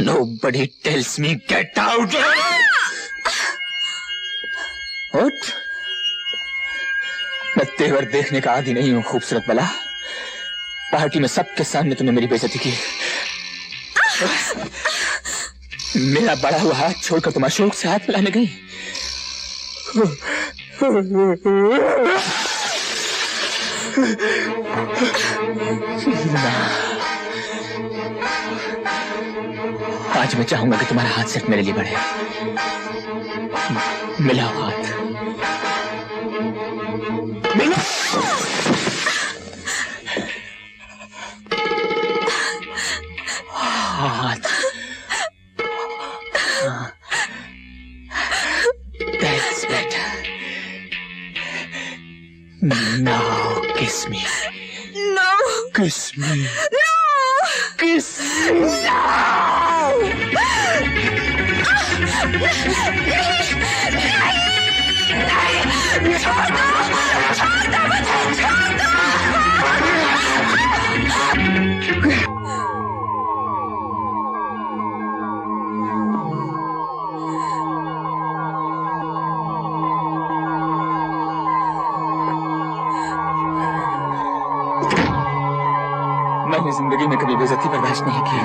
Nobody tells me get out. What? मैं तेवर देखने का आदी नहीं हूँ खूबसूरत बला। पार्टी में सबके सामने तुमने मेरी बेइज्जती की। मेरा बड़ा हुआ हाथ छोड़कर तुम अशोक से हाथ मिलाने गई। आज मैं चाहूंगा कि तुम्हारा हाथ सिर्फ मेरे लिए बढ़े। मिलाओ हाथ, मिलाओ। हाथ। That's better. Now kiss me. No. Kiss me. No. Kiss me. छोड़ दो मुझे, छोड़ दो। मैंने जिंदगी में कभी बेइज्जती बर्दाश्त नहीं की।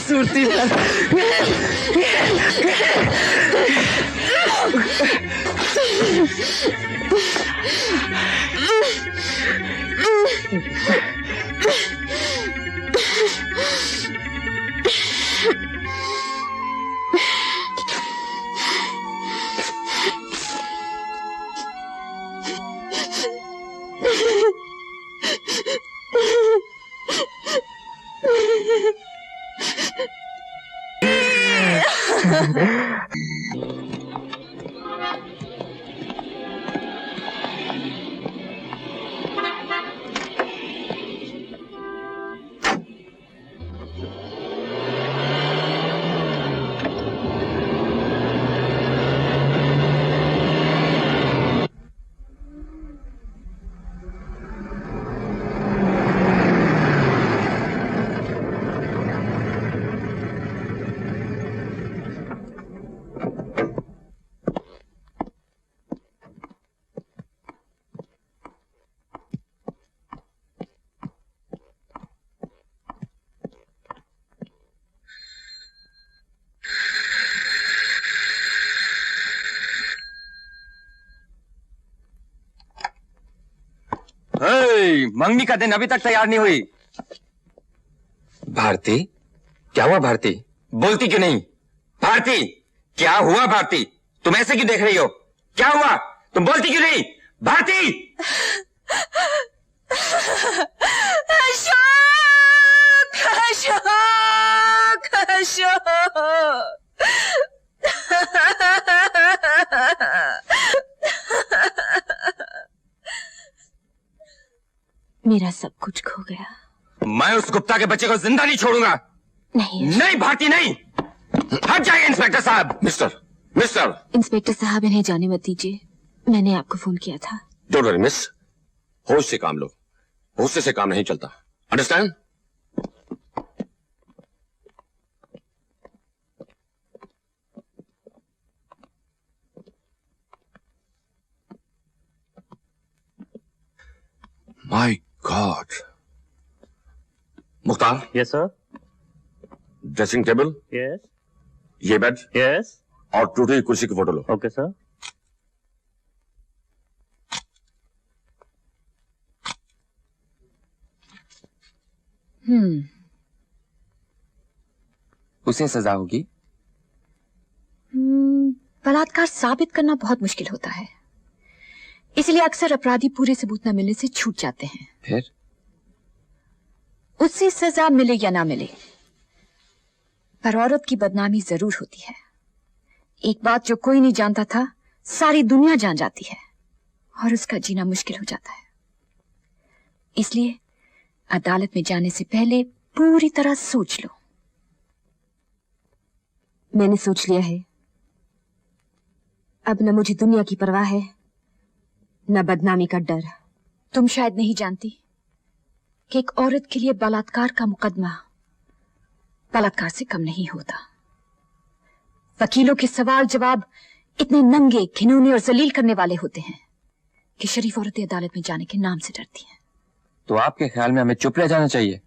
खूबसूरती मंगनी का दिन अभी तक तैयार नहीं हुई। भारती, क्या हुआ भारती? बोलती क्यों नहीं? भारती, क्या हुआ भारती? तुम ऐसे क्यों देख रही हो? क्या हुआ? तुम बोलती क्यों नहीं? भारती! अशोक, अशोक, अशोक। मेरा सब कुछ खो गया। मैं उस गुप्ता के बच्चे को जिंदा नहीं छोड़ूंगा। नहीं नहीं भारती, नहीं। हट जाइए इंस्पेक्टर साहब। मिस्टर इंस्पेक्टर साहब, इन्हें जाने मत दीजिए। मैंने आपको फोन किया था। डोंट वरी मिस, होश से काम लो। गुस्से से काम नहीं चलता, understand? My God. Mukhtar. Yes sir. Dressing table. Yes. ये बेड। यस। और टूटी कुर्सी की फोटो लो। Okay sir. उसे सजा होगी। बलात्कार साबित करना बहुत मुश्किल होता है, इसलिए अक्सर अपराधी पूरे सबूत न मिलने से छूट जाते हैं। फिर उससे सजा मिले या ना मिले, पर औरत की बदनामी जरूर होती है। एक बात जो कोई नहीं जानता था, सारी दुनिया जान जाती है और उसका जीना मुश्किल हो जाता है। इसलिए अदालत में जाने से पहले पूरी तरह सोच लो। मैंने सोच लिया है। अब न मुझे दुनिया की परवाह है, न बदनामी का डर। तुम शायद नहीं जानती कि एक औरत के लिए बलात्कार का मुकदमा बलात्कार से कम नहीं होता। वकीलों के सवाल जवाब इतने नंगे, घिनौने और जलील करने वाले होते हैं कि शरीफ औरतें अदालत में जाने के नाम से डरती हैं। तो आपके ख्याल में हमें चुप रह जाना चाहिए?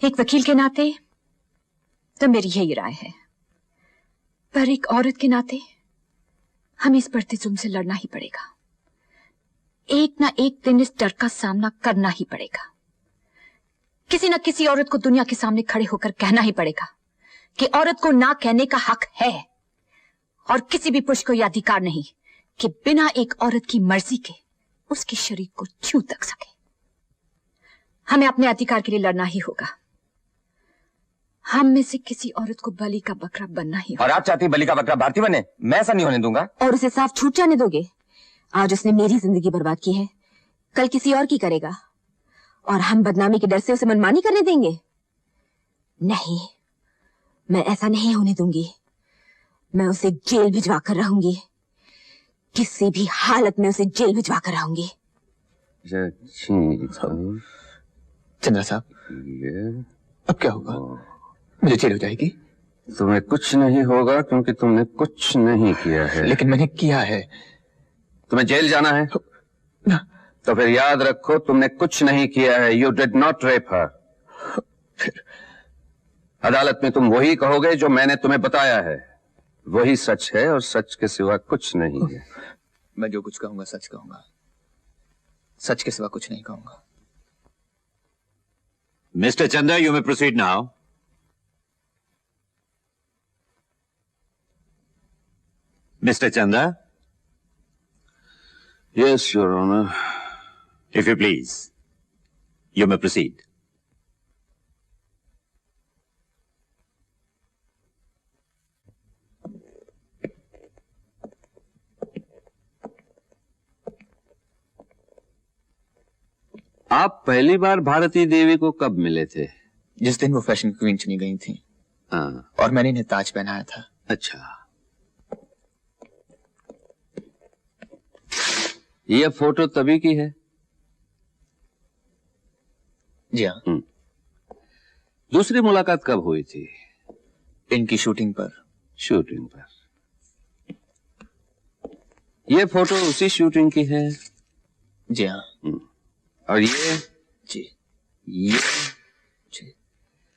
एक वकील के नाते तो मेरी यही राय है, पर एक औरत के नाते हमें इस बढ़ते जुल्म से लड़ना ही पड़ेगा। एक ना एक दिन इस डर का सामना करना ही पड़ेगा। किसी न किसी औरत को दुनिया के सामने खड़े होकर कहना ही पड़ेगा कि औरत को ना कहने का हक है, और किसी भी पुरुष को यह अधिकार नहीं कि बिना एक औरत की मर्जी के उसके शरीर को छू तक सके। हमें अपने अधिकार के लिए लड़ना ही होगा। हम में से किसी औरत को बलि का बकरा बनना ही होगा। और आप चाहती बलि का बकरा भारती बने? मैं ऐसा नहीं होने दूंगा। और उसे साफ छूट जाने दोगे? आज उसने मेरी जिंदगी बर्बाद की है, कल किसी और की करेगा, और हम बदनामी के डर से उसे मनमानी करने देंगे? नहीं, मैं ऐसा नहीं होने दूंगी। मैं उसे जेल भिजवा कर रहूंगी, किसी भी हालत में उसे जेल भिजवा कर रहूंगी। चंद्रा साहब, अब क्या होगा? मुझे जेल हो जाएगी? तुम्हें कुछ नहीं होगा क्योंकि तुमने कुछ नहीं किया है। लेकिन मैंने किया है। तुम्हें जेल जाना है ना। तो फिर याद रखो तुमने कुछ नहीं किया है। यू डिड नॉट रेप हर। फिर अदालत में तुम वही कहोगे जो मैंने तुम्हें बताया है। वही सच है और सच के सिवा कुछ नहीं है। मैं जो कुछ कहूंगा सच कहूंगा, सच के सिवा कुछ नहीं कहूंगा। Mr. Chanda, you may proceed now. Mr. Chanda? Yes, Your Honor. If you please, you may proceed. आप पहली बार भारती देवी को कब मिले थे? जिस दिन वो फैशन क्वीन चुनी गई थी हाँ। और मैंने इन्हें ताज पहनाया था। अच्छा, ये फोटो तभी की है? जी हाँ। दूसरी मुलाकात कब हुई थी? इनकी शूटिंग पर। शूटिंग पर। ये फोटो उसी शूटिंग की है? जी हाँ। और ये? जी। ये? जी।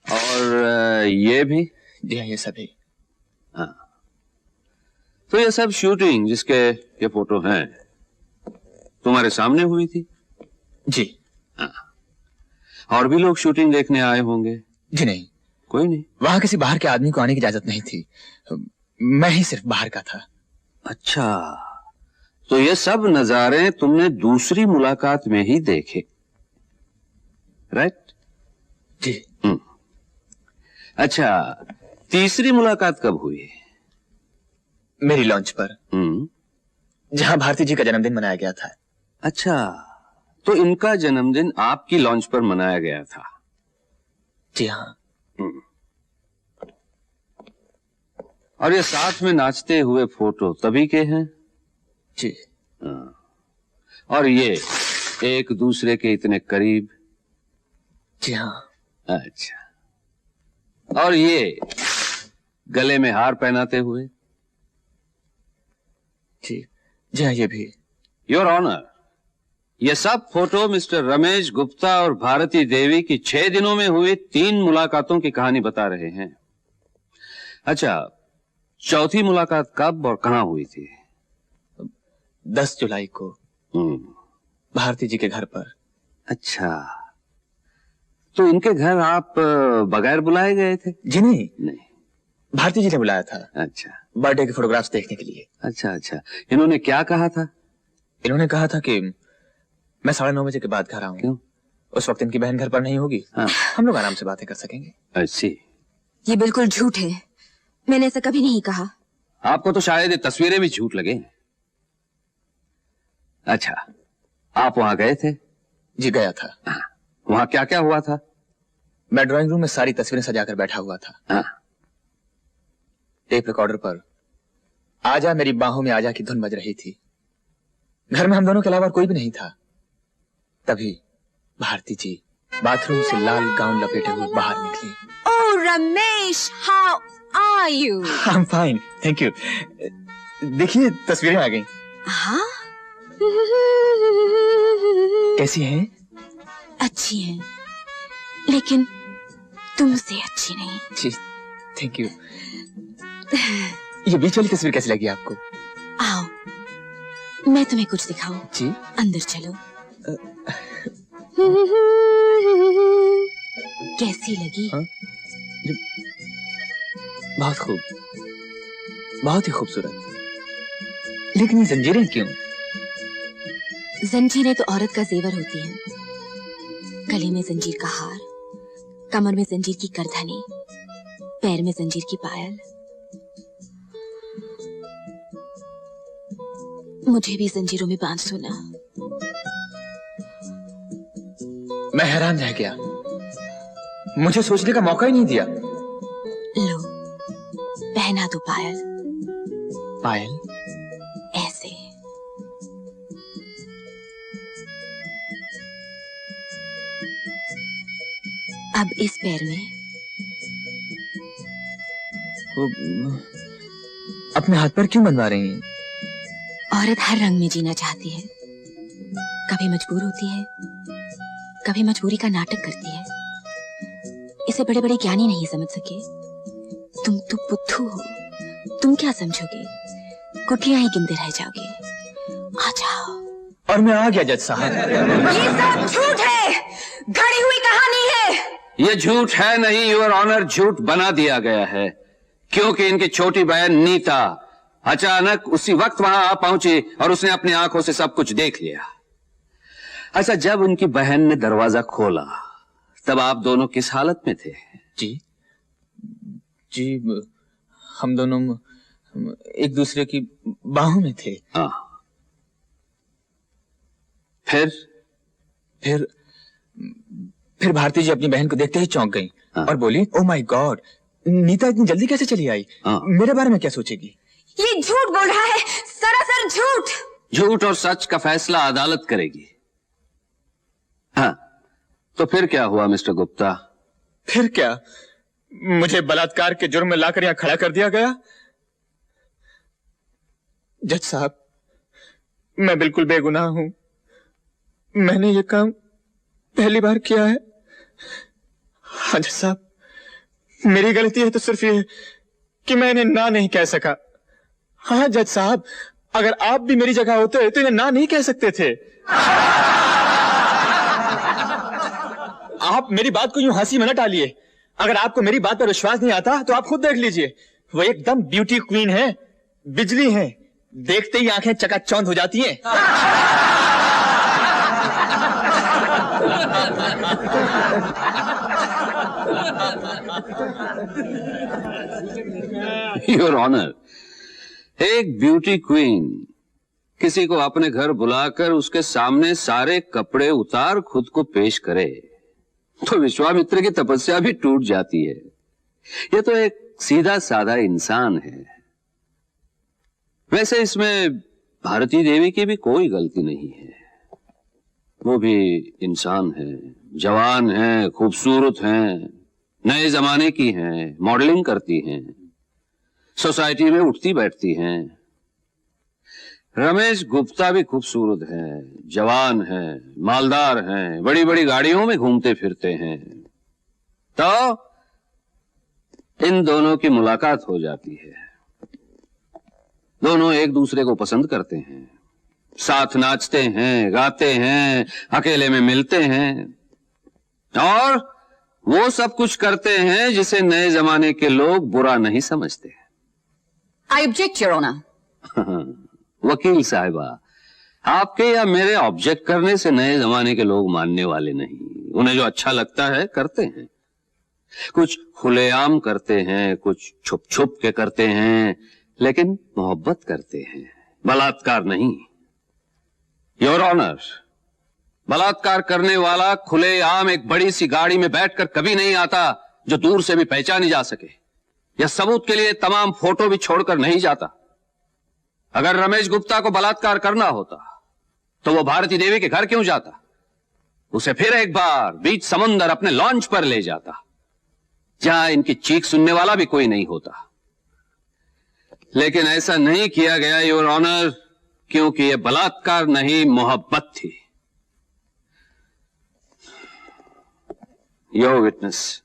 और ये भी? जी हाँ, ये सभी। हाँ, तो ये सब शूटिंग जिसके ये फोटो हैं तुम्हारे सामने हुई थी? जी। हाँ। और भी लोग शूटिंग देखने आए होंगे? जी नहीं, कोई नहीं। वहां किसी बाहर के आदमी को आने की इजाजत नहीं थी, मैं ही सिर्फ बाहर का था। अच्छा, तो ये सब नजारे तुमने दूसरी मुलाकात में ही देखे, राइट? जी। अच्छा, तीसरी मुलाकात कब हुई? मेरी लॉन्च पर, जहां भारती जी का जन्मदिन मनाया गया था। अच्छा, तो इनका जन्मदिन आपकी लॉन्च पर मनाया गया था? जी हाँ। और ये साथ में नाचते हुए फोटो तभी के हैं? जी। और ये एक दूसरे के इतने करीब? जी हाँ। अच्छा, और ये गले में हार पहनाते हुए? जी। जी हाँ, ये भी। योर ऑनर, ये सब फोटो मिस्टर रमेश गुप्ता और भारती देवी की 6 दिनों में हुई 3 मुलाकातों की कहानी बता रहे हैं। अच्छा, चौथी मुलाकात कब और कहां हुई थी? 10 जुलाई को भारती जी के घर पर। अच्छा, तो इनके घर आप बगैर बुलाए गए थे? जी नहीं, नहीं, भारती जी ने बुलाया था। अच्छा। बर्थडे के फोटोग्राफ्स देखने के लिए। अच्छा अच्छा, इन्होंने क्या कहा था? इन्होंने कहा था कि मैं 9:30 बजे के बाद घर आऊंगा। क्यों? उस वक्त इनकी बहन घर पर नहीं होगी। हाँ। हम लोग आराम से बातें कर सकेंगे। अच्छी। ये बिल्कुल झूठ है, मैंने ऐसा कभी नहीं कहा। आपको तो शायद ये तस्वीरें भी झूठ लगे। अच्छा, आप वहां गए थे? जी गया था। हाँ। वहां क्या क्या हुआ था? मैं ड्राइंग रूम में सारी तस्वीरें सजाकर बैठा हुआ था। हाँ। टेप रिकॉर्डर पर आजा मेरी बाहों में आजा की धुन बज रही थी। घर में हम दोनों के अलावा कोई भी नहीं था। तभी भारती जी बाथरूम से लाल गाउन लपेटे हुए बाहर निकली। Oh Ramesh, how are you? I am fine, thank you. देखिए तस्वीरें आ गई। हाँ, कैसी हैं? अच्छी हैं, लेकिन तुमसे अच्छी नहीं। जी थैंक यू। ये बीच वाली तस्वीर कैसी लगी आपको? आओ, मैं तुम्हें कुछ दिखाऊं। जी। अंदर चलो। कैसी लगी? हाँ? बहुत खूब, बहुत ही खूबसूरत। लेकिन ये जंजीरें क्यों? जंजीरें तो औरत का जेवर होती हैं। गले में जंजीर का हार, कमर में जंजीर की करधनी, पैर में जंजीर की पायल। मुझे भी जंजीरों में बांध दो ना। मैं हैरान रह गया, मुझे सोचने का मौका ही नहीं दिया। लो, पहना दो पायल। पायल? ऐसे। अब इस पैर में। अपने हाथ पर क्यों बनवा रही हैं? औरत हर रंग में जीना चाहती है। कभी मजबूर होती है, कभी मजबूरी का नाटक करती है। इसे बड़े बड़े ज्ञानी नहीं समझ सके। तुम तो बुद्धू हो, तुम क्या समझोगे? कुटियां ही गिनते रह जाओगे। आ जाओ। और मैं आ गया जज साहब। ये सब झूठ है, गढ़ी हुई कहानी है। ये झूठ है नहीं, योर ऑनर, झूठ बना दिया गया है, क्योंकि इनकी छोटी बहन नीता अचानक उसी वक्त वहां आ पहुंची और उसने अपनी आंखों से सब कुछ देख लिया। अच्छा, जब उनकी बहन ने दरवाजा खोला तब आप दोनों किस हालत में थे? जी जी, हम दोनों एक दूसरे की बाहों में थे। हाँ। फिर भारती जी अपनी बहन को देखते ही चौंक गईं। हाँ। और बोली, ओह माय गॉड, नीता इतनी जल्दी कैसे चली आई? हाँ। मेरे बारे में क्या सोचेगी? ये झूठ बोल रहा है, सरासर झूठ। झूठ और सच का फैसला अदालत करेगी। हाँ, तो फिर क्या हुआ मिस्टर गुप्ता? फिर क्या, मुझे बलात्कार के जुर्म में लाकर यहां खड़ा कर दिया गया। जज साहब, मैं बिल्कुल बेगुनाह हूं। मैंने ये काम पहली बार किया है। हाँ जज साहब, मेरी गलती है तो सिर्फ ये कि मैं इन्हें ना नहीं कह सका। हाँ जज साहब, अगर आप भी मेरी जगह होते तो इन्हें ना नहीं कह सकते थे। आप मेरी बात को यूं हंसी में न टालिए। अगर आपको मेरी बात पर विश्वास नहीं आता तो आप खुद देख लीजिए। वो एकदम ब्यूटी क्वीन है, बिजली है, देखते ही आंखें चकाचौंध हो जाती हैं। योर ऑनर, एक ब्यूटी क्वीन किसी को अपने घर बुलाकर उसके सामने सारे कपड़े उतार खुद को पेश करे तो विश्वामित्र की तपस्या भी टूट जाती है। यह तो एक सीधा साधा इंसान है। वैसे इसमें भारती देवी की भी कोई गलती नहीं है। वो भी इंसान है, जवान है, खूबसूरत हैं, नए जमाने की हैं, मॉडलिंग करती हैं, सोसाइटी में उठती बैठती हैं। रमेश गुप्ता भी खूबसूरत है, जवान है, मालदार हैं, बड़ी बड़ी गाड़ियों में घूमते फिरते हैं। तो इन दोनों की मुलाकात हो जाती है। दोनों एक दूसरे को पसंद करते हैं, साथ नाचते हैं, गाते हैं, अकेले में मिलते हैं और वो सब कुछ करते हैं जिसे नए जमाने के लोग बुरा नहीं समझते। I object your honour. वकील साहिबा, आपके या मेरे ऑब्जेक्ट करने से नए जमाने के लोग मानने वाले नहीं। उन्हें जो अच्छा लगता है करते हैं। कुछ खुलेआम करते हैं, कुछ छुप छुप के करते हैं, लेकिन मोहब्बत करते हैं, बलात्कार नहीं। योर ऑनर, बलात्कार करने वाला खुलेआम एक बड़ी सी गाड़ी में बैठकर कभी नहीं आता जो दूर से भी पहचानी जा सके, या सबूत के लिए तमाम फोटो भी छोड़कर नहीं जाता। अगर रमेश गुप्ता को बलात्कार करना होता तो वो भारती देवी के घर क्यों जाता? उसे फिर एक बार बीच समंदर अपने लॉन्च पर ले जाता, जहां इनकी चीख सुनने वाला भी कोई नहीं होता। लेकिन ऐसा नहीं किया गया योर ऑनर, क्योंकि यह बलात्कार नहीं, मोहब्बत थी। Your witness.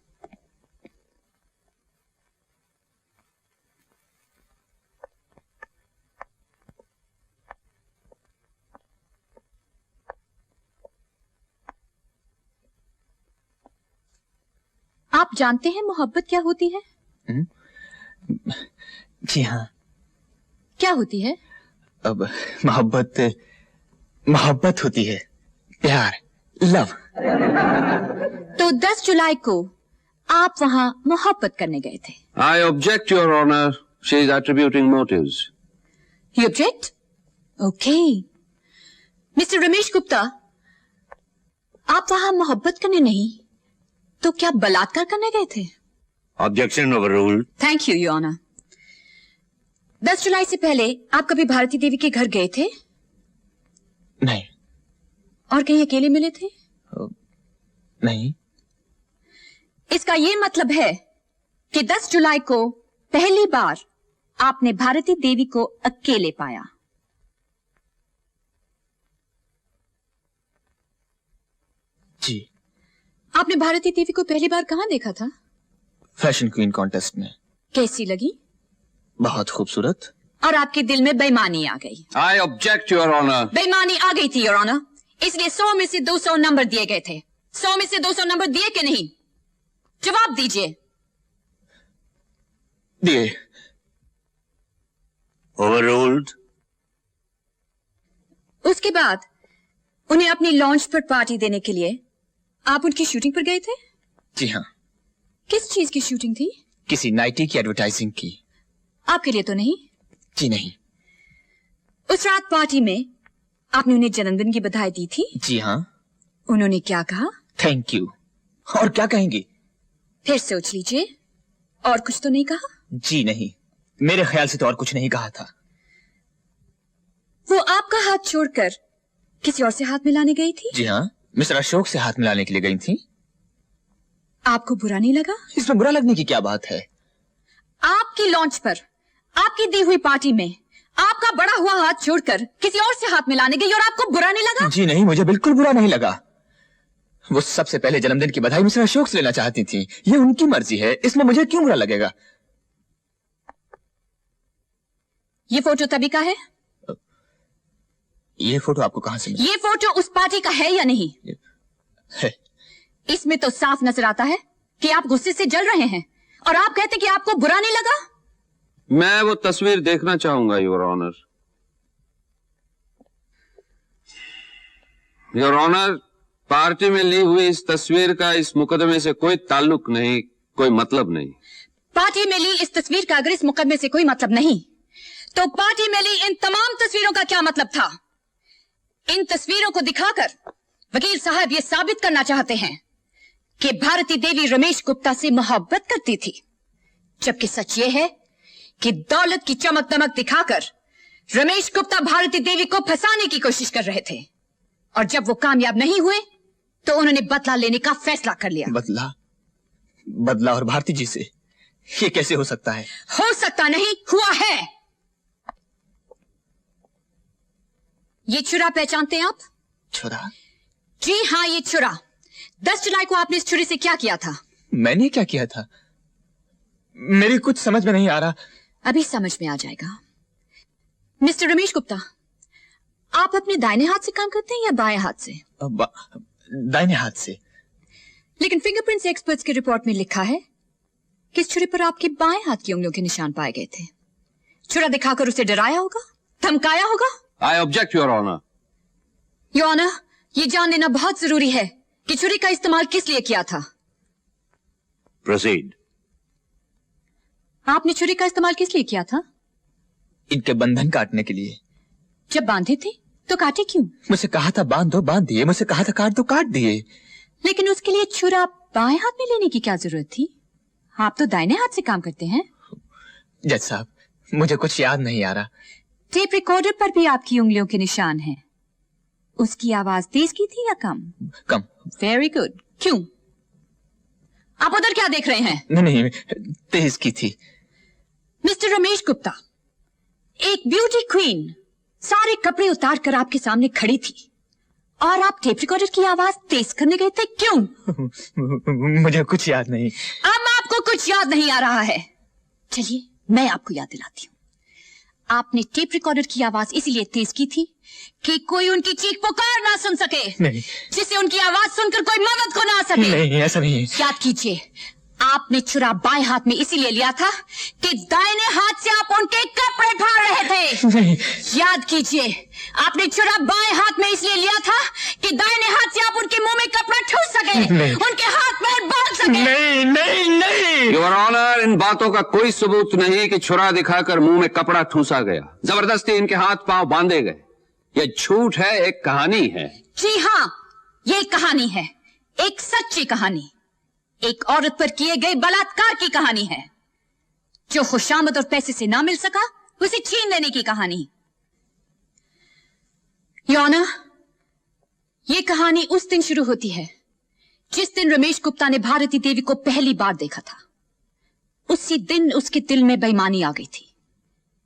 आप जानते हैं मोहब्बत क्या होती है? जी हाँ। क्या होती है? अब मोहब्बत होती है, प्यार, लव। तो 10 जुलाई को आप वहां मोहब्बत करने गए थे। I object your honour, she is attributing motives. You object? Okay. Mister Ramesh Gupta, आप वहां मोहब्बत करने नहीं तो क्या बलात्कार करने गए थे? Objection overruled. Thank you your honour. 10 जुलाई से पहले आप कभी भारती देवी के घर गए थे? नहीं। और कहीं अकेले मिले थे? नहीं। इसका ये मतलब है कि 10 जुलाई को पहली बार आपने भारती देवी को अकेले पाया। जी। आपने भारती देवी को पहली बार कहां देखा था? फैशन क्वीन कॉन्टेस्ट में। कैसी लगी? बहुत खूबसूरत। और आपके दिल में बेईमानी आ गई? I object your honour. बेईमानी आ गई थी योर ऑनर, इसलिए 100 में से 200 नंबर दिए गए थे। 100 में से 200 नंबर दिए कि नहीं? जवाब दीजिए। दिए। ओवररूल्ड। उसके बाद उन्हें अपनी लॉन्च पर पार्टी देने के लिए आप उनकी शूटिंग पर गए थे? जी हाँ। किस चीज की शूटिंग थी? किसी नाइटी की एडवर्टाइजिंग की। आपके लिए तो नहीं? जी नहीं। उस रात पार्टी में आपने उन्हें जन्मदिन की बधाई दी थी? जी हाँ। उन्होंने क्या कहा? Thank you. और क्या कहेंगी? फिर सोच लीजिए। और कुछ तो नहीं कहा? जी नहीं, मेरे ख्याल से तो और कुछ नहीं कहा था। वो आपका हाथ छोड़कर किसी और से हाथ मिलाने गई थी? जी हाँ, मिस्टर अशोक से हाथ मिलाने के लिए गई थी। आपको बुरा नहीं लगा? इसमें बुरा लगने की क्या बात है? आपकी लॉन्च पर आपकी दी हुई पार्टी में आपका बड़ा हुआ हाथ छोड़कर किसी और से हाथ मिलाने गई और आपको बुरा नहीं लगा? जी नहीं, मुझे बिल्कुल बुरा नहीं लगा। वो सबसे पहले जन्मदिन की बधाई मिस्टर अशोक से लेना चाहती थी। ये उनकी मर्जी है, इसमें मुझे क्यों बुरा लगेगा? ये फोटो तभी का है? ये फोटो आपको कहां से मिला? ये फोटो उस पार्टी का है या नहीं? है। इसमें तो साफ नजर आता है कि आप गुस्से से जल रहे हैं और आप कहते कि आपको बुरा नहीं लगा। मैं वो तस्वीर देखना चाहूंगा your honour. Your honour, party में ली हुई इस तस्वीर का इस मुकदमे से कोई ताल्लुक नहीं, कोई मतलब नहीं। पार्टी में ली इस तस्वीर का अगर इस मुकदमे से कोई मतलब नहीं, तो पार्टी में ली इन तमाम तस्वीरों का क्या मतलब था? इन तस्वीरों को दिखाकर वकील साहब ये साबित करना चाहते हैं कि भारती देवी रमेश गुप्ता से मोहब्बत करती थी, जबकि सच ये है कि दौलत की चमक दमक दिखाकर रमेश गुप्ता भारती देवी को फंसाने की कोशिश कर रहे थे, और जब वो कामयाब नहीं हुए तो उन्होंने बदला लेने का फैसला कर लिया। बदला और भारती जी से? ये कैसे हो सकता है? हो सकता नहीं, हुआ है। ये छुरा पहचानते हैं आप? छुरा? जी हाँ, ये छुरा। 10 जुलाई को आपने इस छुरे से क्या किया था? मैंने क्या किया था? मेरी कुछ समझ में नहीं आ रहा। अभी समझ में आ जाएगा। मिस्टर रमेश गुप्ता, आप अपने दाहिने हाथ से काम करते हैं या बाएं हाथ से? दाहिने हाथ से। लेकिन फिंगरप्रिंट्स एक्सपर्ट्स की रिपोर्ट में लिखा है कि इस छुरे पर आपके बाएं हाथ की उंगलियों के निशान पाए गए थे। छुरा दिखाकर उसे डराया होगा, धमकाया होगा। I object your honour. Your honour, ये जान लेना बहुत जरूरी है कि छुरी का इस्तेमाल किस लिए किया था। प्रोसीड। आपने छुरी का इस्तेमाल किस लिए किया था? इनके बंधन काटने के लिए। जब बांधे थे तो काटे क्यों? मुझसे कहा था बांध दो, बांध दिए। मुझसे कहा था काट दो, काट दिए। लेकिन उसके लिए छुरा बाएं हाथ में लेने की क्या जरूरत थी? आप तो दाहिने हाथ से काम करते हैं। जज साहब, मुझे कुछ याद नहीं आ रहा। टेप रिकॉर्डर पर भी आपकी उंगलियों के निशान हैं। उसकी आवाज तेज की थी या कम? कम। Very good. क्यों? आप उधर क्या देख रहे हैं? नहीं, तेज की थी। मिस्टर रमेश गुप्ता, एक ब्यूटी क्वीन सारे कपड़े उतार कर आपके सामने खड़ी थी और आप टेप रिकॉर्डर की आवाज तेज करने गए थे। क्यों? मुझे कुछ याद नहीं। अब आपको कुछ याद नहीं आ रहा है। चलिए मैं आपको याद दिलाती हूँ। आपने टेप रिकॉर्डर की आवाज इसीलिए तेज की थी कि कोई उनकी चीख पुकार ना सुन सके, नहीं। जिससे उनकी आवाज सुनकर कोई मदद को ना आ सके। नहीं, ऐसा नहीं है। याद कीजिए, आपने छुरा बाएं हाथ में इसीलिए लिया था कि दाहिने हाथ से आप उनके कपड़े फाड़ रहे थे। नहीं। याद कीजिए, आपने छुरा बाएं हाथ में इसलिए लिया था कि दाहिने हाथ से आप उनके मुंह में कपड़ा ठूस सके, नहीं। उनके हाथ में बांध सके। नहीं नहीं नहीं। योर ऑनर, इन बातों का कोई सबूत नहीं कि छुरा दिखाकर मुंह में कपड़ा ठूसा गया, जबरदस्ती इनके हाथ पांव बांधे गए। ये झूठ है, एक कहानी है। जी हाँ, ये कहानी है, एक सच्ची कहानी। एक औरत पर किए गए बलात्कार की कहानी है। जो खुशामद और पैसे से ना मिल सका, उसे छीन लेने की कहानी। योर ऑनर, ये कहानी उस दिन शुरू होती है जिस दिन रमेश गुप्ता ने भारती देवी को पहली बार देखा था। उसी दिन उसके दिल में बेईमानी आ गई थी,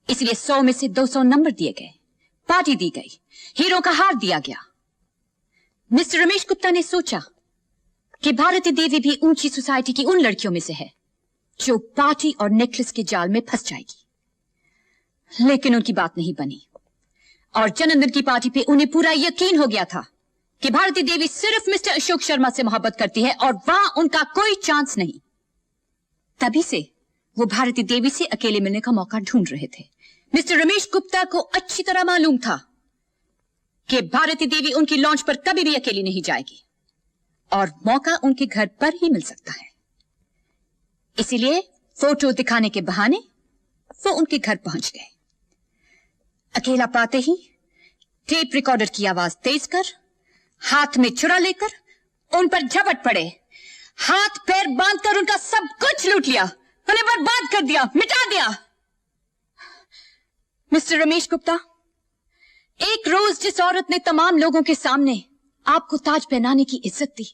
इसलिए 100 में से 200 नंबर दिए गए, पार्टी दी गई, हीरो का हार दिया गया। मिस्टर रमेश गुप्ता ने सोचा कि भारती देवी भी ऊंची सोसाइटी की उन लड़कियों में से है जो पार्टी और नेकलेस के जाल में फंस जाएगी। लेकिन उनकी बात नहीं बनी और जन्मदिन की पार्टी पे उन्हें पूरा यकीन हो गया था कि भारती देवी सिर्फ मिस्टर अशोक शर्मा से मोहब्बत करती है और वहां उनका कोई चांस नहीं। तभी से वो भारती देवी से अकेले मिलने का मौका ढूंढ रहे थे। मिस्टर रमेश गुप्ता को अच्छी तरह मालूम था कि भारती देवी उनकी लॉन्च पर कभी भी अकेली नहीं जाएगी और मौका उनके घर पर ही मिल सकता है। इसीलिए फोटो दिखाने के बहाने वो उनके घर पहुंच गए। अकेला पाते ही टेप रिकॉर्डर की आवाज तेज कर, हाथ में छुरा लेकर उन पर झपट पड़े, हाथ पैर बांधकर उनका सब कुछ लूट लिया, उन्हें बर्बाद कर दिया, मिटा दिया। मिस्टर रमेश गुप्ता, एक रोज जिस औरत ने तमाम लोगों के सामने आपको ताज पहनाने की इज्जत दी,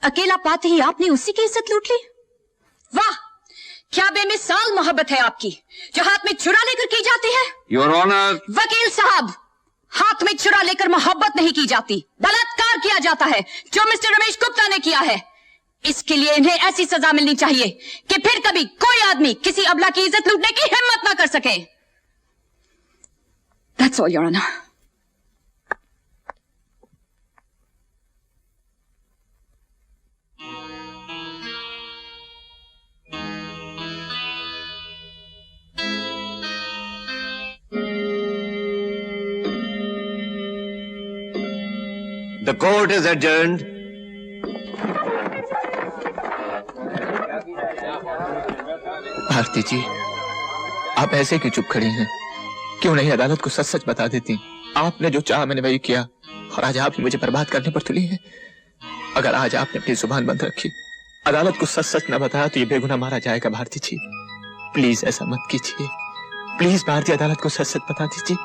अकेला पाते ही आपने उसी की इज्जत लूट ली। वाह, क्या बेमिसाल मोहब्बत है आपकी, जो हाथ में छुरा लेकर की जाती है। Your honour. वकील साहब, हाथ में छुरा लेकर मोहब्बत नहीं की जाती, बलात्कार किया जाता है, जो मिस्टर रमेश गुप्ता ने किया है। इसके लिए इन्हें ऐसी सजा मिलनी चाहिए कि फिर कभी कोई आदमी किसी अबला की इज्जत लूटने की हिम्मत ना कर सके। That's all, Your Honor. The court is adjourned. Bharti जी, आप ऐसे क्यों चुप खड़ी हैं? क्यों नहीं अदालत को सच सच बता देती? आपने जो चाहा मैंने वही किया और आज आप ही मुझे बर्बाद करने पर तुली हैं। अगर आज आपने अपनी जुबान बंद रखी, अदालत को सच सच न बताया तो ये बेगुनाह मारा जाएगा। भारती जी, प्लीज ऐसा मत कीजिए। प्लीज भारतीय अदालत को सच सच बता दीजिए।